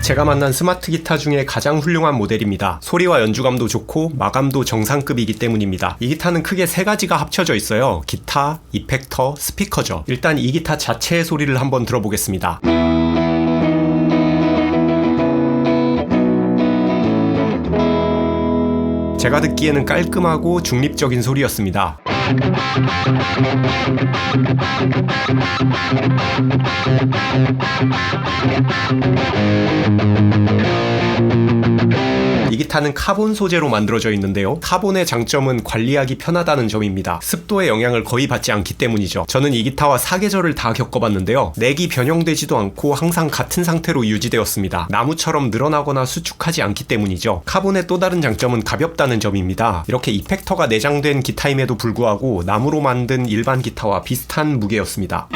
제가 만난 스마트 기타 중에 가장 훌륭한 모델입니다. 소리와 연주감도 좋고 마감도 정상급이기 때문입니다. 이 기타는 크게 세 가지가 합쳐져 있어요. 기타, 이펙터, 스피커죠. 일단 이 기타 자체의 소리를 한번 들어보겠습니다. 제가 듣기에는 깔끔하고 중립적인 소리였습니다. 이 기타는 카본 소재로 만들어져 있는데요. 카본의 장점은 관리하기 편하다는 점입니다. 습도의 영향을 거의 받지 않기 때문이죠. 저는 이 기타와 사계절을 다 겪어봤는데요. 넥이 변형되지도 않고 항상 같은 상태로 유지되었습니다. 나무처럼 늘어나거나 수축하지 않기 때문이죠. 카본의 또 다른 장점은 가볍다는 점입니다. 이렇게 이펙터가 내장된 기타임에도 불구하고 나무로 만든 일반 기타와 비슷한 무게였습니다.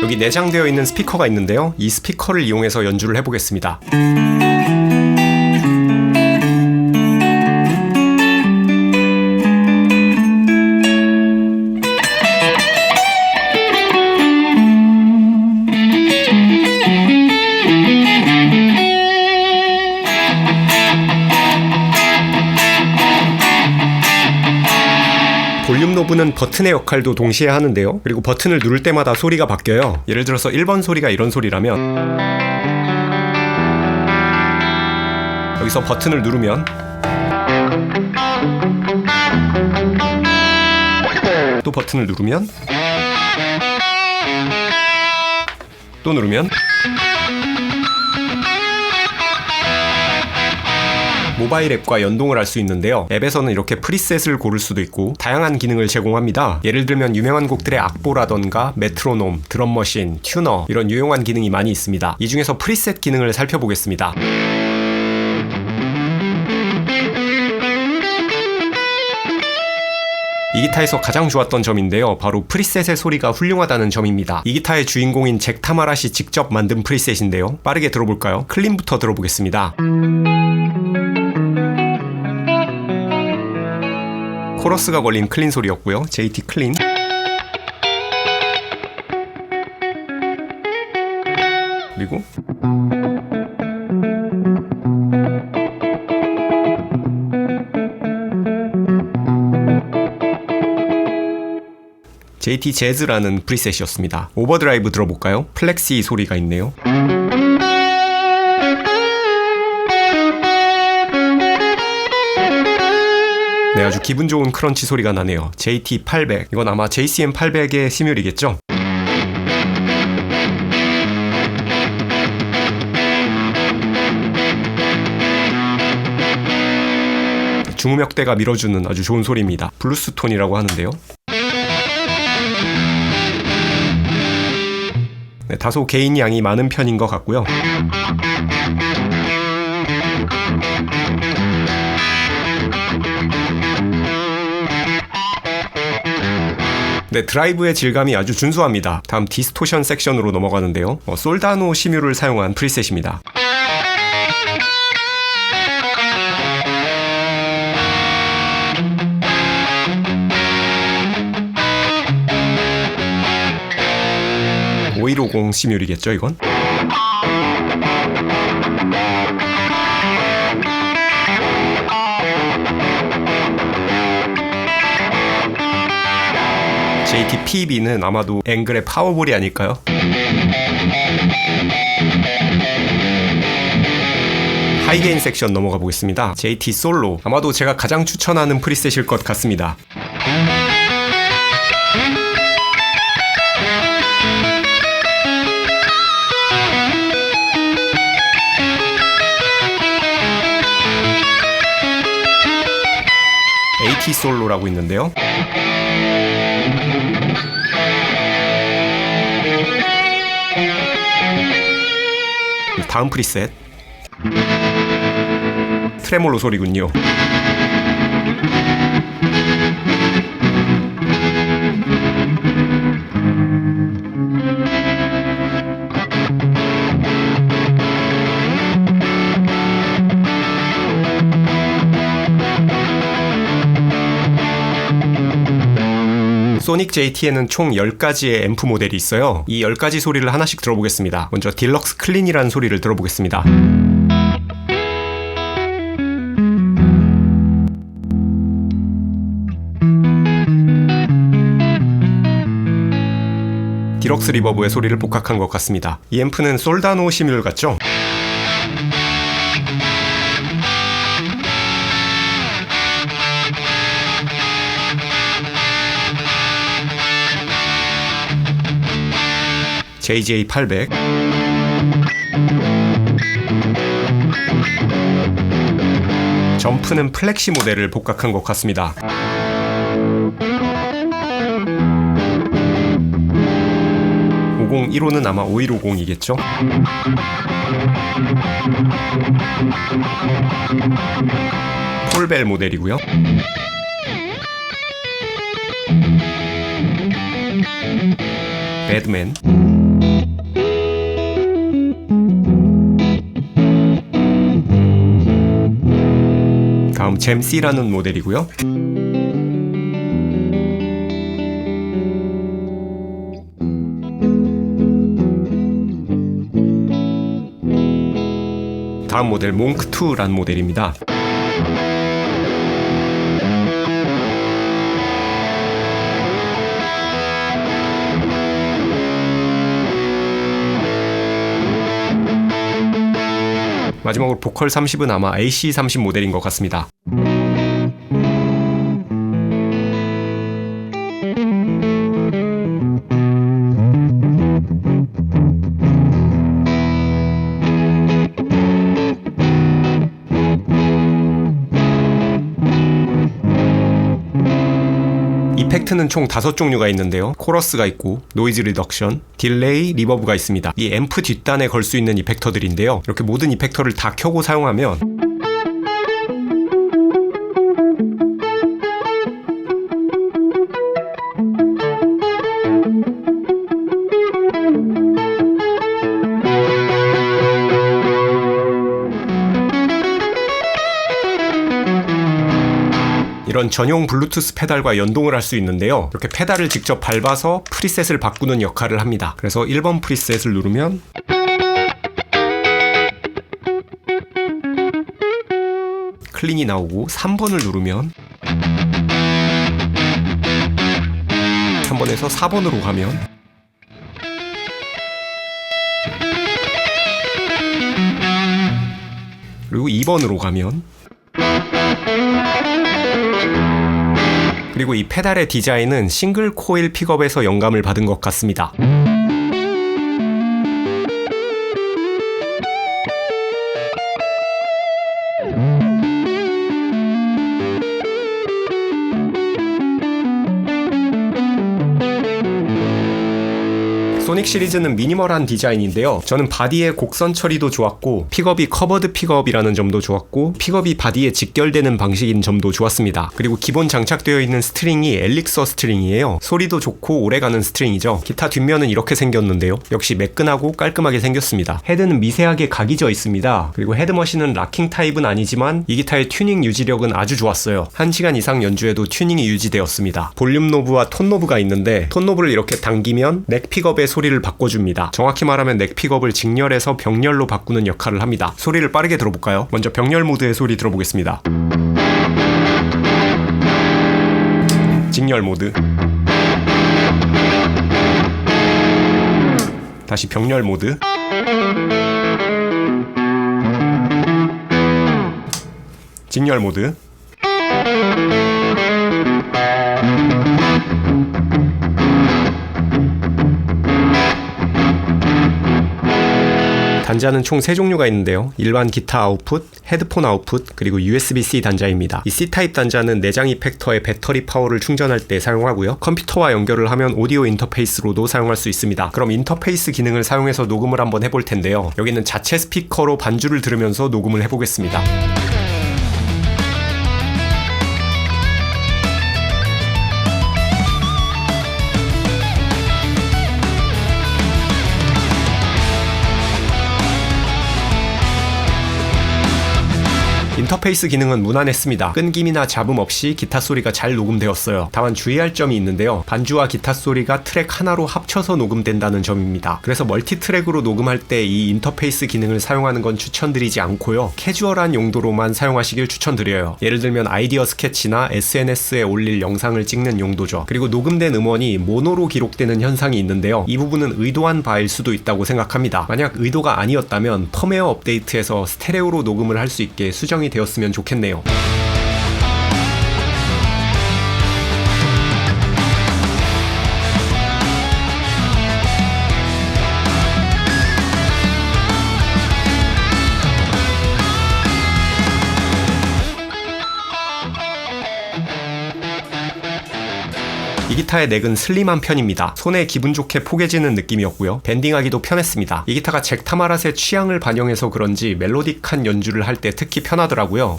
여기 내장되어 있는 스피커가 있는데요. 이 스피커를 이용해서 연주를 해보겠습니다. 볼륨 노브는 버튼의 역할도 동시에 하는데요. 그리고 버튼을 누를 때마다 소리가 바뀌어요. 예를 들어서 1번 소리가 이런 소리라면 여기서 버튼을 누르면 또 버튼을 누르면 또 누르면 모바일 앱과 연동을 할 수 있는데요. 앱에서는 이렇게 프리셋을 고를 수도 있고 다양한 기능을 제공합니다. 예를 들면 유명한 곡들의 악보라던가 메트로놈, 드럼머신, 튜너 이런 유용한 기능이 많이 있습니다. 이 중에서 프리셋 기능을 살펴보겠습니다. 이 기타에서 가장 좋았던 점인데요. 바로 프리셋의 소리가 훌륭하다는 점입니다. 이 기타의 주인공인 잭 타마라시 직접 만든 프리셋인데요. 빠르게 들어볼까요? 클린부터 들어보겠습니다. 코러스가 걸린 클린 소리였고요. JT 클린. 그리고 JT 재즈라는 프리셋이었습니다. 오버드라이브 들어볼까요? 플렉시 소리가 있네요. 네, 아주 기분 좋은 크런치 소리가 나네요. JT800. 이건 아마 JCM800의 시뮬이겠죠? 중음역대가 밀어주는 아주 좋은 소리입니다. 블루스 톤이라고 하는데요. 네, 다소 개인 양이 많은 편인 것 같고요. 네, 드라이브의 질감이 아주 준수합니다. 다음 디스토션 섹션으로 넘어가는데요. 솔다노 시뮬을 사용한 프리셋입니다. (5150) 시뮬이겠죠, 이건? JT-PB는 아마도 앵글의 파워볼이 아닐까요? 하이게인 섹션 넘어가 보겠습니다. JT 솔로. 아마도 제가 가장 추천하는 프리셋일 것 같습니다. AT 솔로라고 있는데요. 다음 프리셋 트레몰로 소리군요. 소닉 JT에는 총 10가지의 앰프 모델이 있어요. 이 10가지 소리를 하나씩 들어보겠습니다. 먼저 딜럭스 클린이라는 소리를 들어보겠습니다. 디럭스 리버브의 소리를 복각한 것 같습니다. 이 앰프는 솔다노 시뮬 같죠? JJ800 점프는 플렉시 모델을 복각한 것 같습니다. (5015는) 아마 5150이겠죠? 폴벨 모델이고요. 배드맨, 다음 잼C라는 모델이고요. 다음 모델 몽크2라는 모델입니다. 마지막으로 보컬 30은 아마 AC30 모델인 것 같습니다. 이펙트는 총 5종류가 있는데요. 코러스가 있고 노이즈 리덕션, 딜레이, 리버브가 있습니다. 이 앰프 뒷단에 걸 수 있는 이펙터들인데요. 이렇게 모든 이펙터를 다 켜고 사용하면 이런 전용 블루투스 페달과 연동을 할 수 있는데요. 이렇게 페달을 직접 밟아서 프리셋을 바꾸는 역할을 합니다. 그래서 1번 프리셋을 누르면 클린이 나오고 3번을 누르면 3번에서 4번으로 가면 그리고 2번으로 가면 그리고 이 페달의 디자인은 싱글 코일 픽업에서 영감을 받은 것 같습니다. 소닉 시리즈는 미니멀한 디자인인데요. 저는 바디의 곡선 처리도 좋았고 픽업이 커버드 픽업이라는 점도 좋았고 픽업이 바디에 직결되는 방식인 점도 좋았습니다. 그리고 기본 장착되어 있는 스트링이 엘릭서 스트링이에요. 소리도 좋고 오래가는 스트링이죠. 기타 뒷면은 이렇게 생겼는데요. 역시 매끈하고 깔끔하게 생겼습니다. 헤드는 미세하게 각이져 있습니다. 그리고 헤드머신은 락킹 타입은 아니지만 이 기타의 튜닝 유지력은 아주 좋았어요. 1시간 이상 연주에도 튜닝이 유지되었습니다. 볼륨 노브와 톤 노브가 있는데 톤 노브를 이렇게 당기면 넥 픽업의 소리를 바꿔줍니다. 정확히 말하면 넥 픽업을 직렬해서 병렬로 바꾸는 역할을 합니다. 소리를 빠르게 들어볼까요? 먼저 병렬 모드의 소리 들어보겠습니다. 직렬 모드, 다시 병렬 모드, 직렬 모드, 단자는 총 3종류가 있는데요. 일반 기타 아웃풋, 헤드폰 아웃풋, 그리고 USB-C 단자입니다. 이 C타입 단자는 내장 이펙터의 배터리 파워를 충전할 때 사용하고요. 컴퓨터와 연결을 하면 오디오 인터페이스로도 사용할 수 있습니다. 그럼 인터페이스 기능을 사용해서 녹음을 한번 해볼 텐데요. 여기는 자체 스피커로 반주를 들으면서 녹음을 해보겠습니다. 인터페이스 기능은 무난했습니다. 끊김이나 잡음 없이 기타 소리가 잘 녹음되었어요. 다만 주의할 점이 있는데요. 반주와 기타 소리가 트랙 하나로 합쳐서 녹음된다는 점입니다. 그래서 멀티 트랙으로 녹음할 때 이 인터페이스 기능을 사용하는 건 추천드리지 않고요. 캐주얼한 용도로만 사용하시길 추천드려요. 예를 들면 아이디어 스케치나 SNS에 올릴 영상을 찍는 용도죠. 그리고 녹음된 음원이 모노로 기록되는 현상이 있는데요. 이 부분은 의도한 바일 수도 있다고 생각합니다. 만약 의도가 아니었다면 펌웨어 업데이트에서 스테레오로 녹음을 할 수 있게 수정이 되었으면 좋겠네요. 이 기타의 넥은 슬림한 편입니다. 손에 기분 좋게 포개지는 느낌이었고요. 밴딩하기도 편했습니다. 이 기타가 잭 타마랏의 취향을 반영해서 그런지 멜로딕한 연주를 할 때 특히 편하더라고요.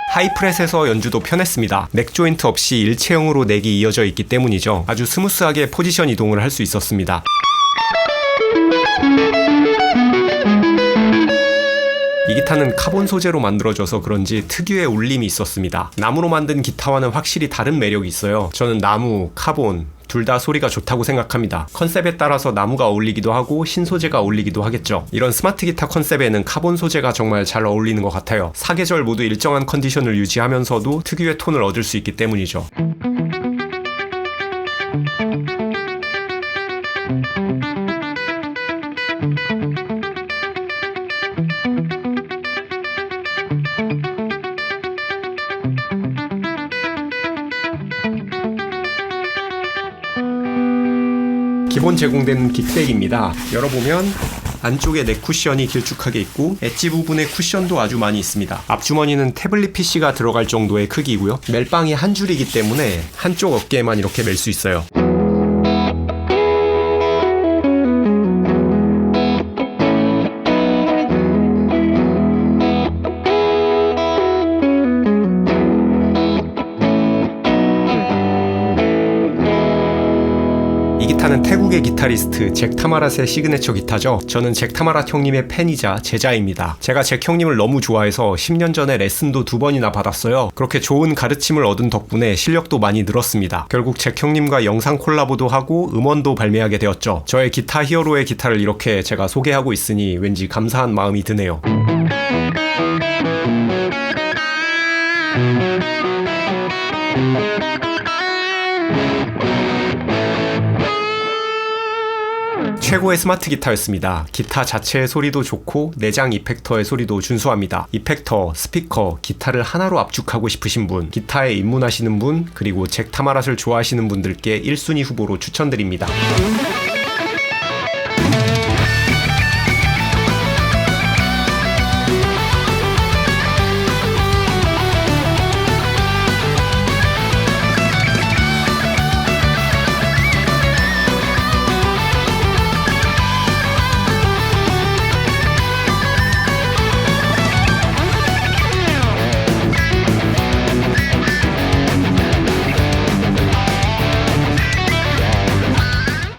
하이프렛에서 연주도 편했습니다. 넥 조인트 없이 일체형으로 넥이 이어져 있기 때문이죠. 아주 스무스하게 포지션 이동을 할 수 있었습니다. 이 기타는 카본 소재로 만들어져서 그런지 특유의 울림이 있었습니다. 나무로 만든 기타와는 확실히 다른 매력이 있어요. 저는 나무, 카본 둘 다 소리가 좋다고 생각합니다. 컨셉에 따라서 나무가 어울리기도 하고 신소재가 어울리기도 하겠죠. 이런 스마트 기타 컨셉에는 카본 소재가 정말 잘 어울리는 것 같아요. 사계절 모두 일정한 컨디션을 유지하면서도 특유의 톤을 얻을 수 있기 때문이죠. 기본 제공된 킥백입니다. 열어보면 안쪽에 넥 쿠션이 길쭉하게 있고 엣지 부분에 쿠션도 아주 많이 있습니다. 앞주머니는 태블릿 PC가 들어갈 정도의 크기고요. 멜빵이 한 줄이기 때문에 한쪽 어깨에만 이렇게 멜 수 있어요. 이 기타는 태국의 기타리스트 잭 타마랏의 시그네처 기타죠. 저는 잭 타마랏 형님의 팬이자 제자입니다. 제가 잭 형님을 너무 좋아해서 10년 전에 레슨도 2번이나 받았어요. 그렇게 좋은 가르침을 얻은 덕분에 실력도 많이 늘었습니다. 결국 잭 형님과 영상 콜라보도 하고 음원도 발매하게 되었죠. 저의 기타 히어로의 기타를 이렇게 제가 소개하고 있으니 왠지 감사한 마음이 드네요. 최고의 스마트 기타였습니다. 기타 자체의 소리도 좋고 내장 이펙터의 소리도 준수합니다. 이펙터, 스피커, 기타를 하나로 압축하고 싶으신 분, 기타에 입문하시는 분, 그리고 잭 타마랏을 좋아하시는 분들께 1순위 후보로 추천드립니다.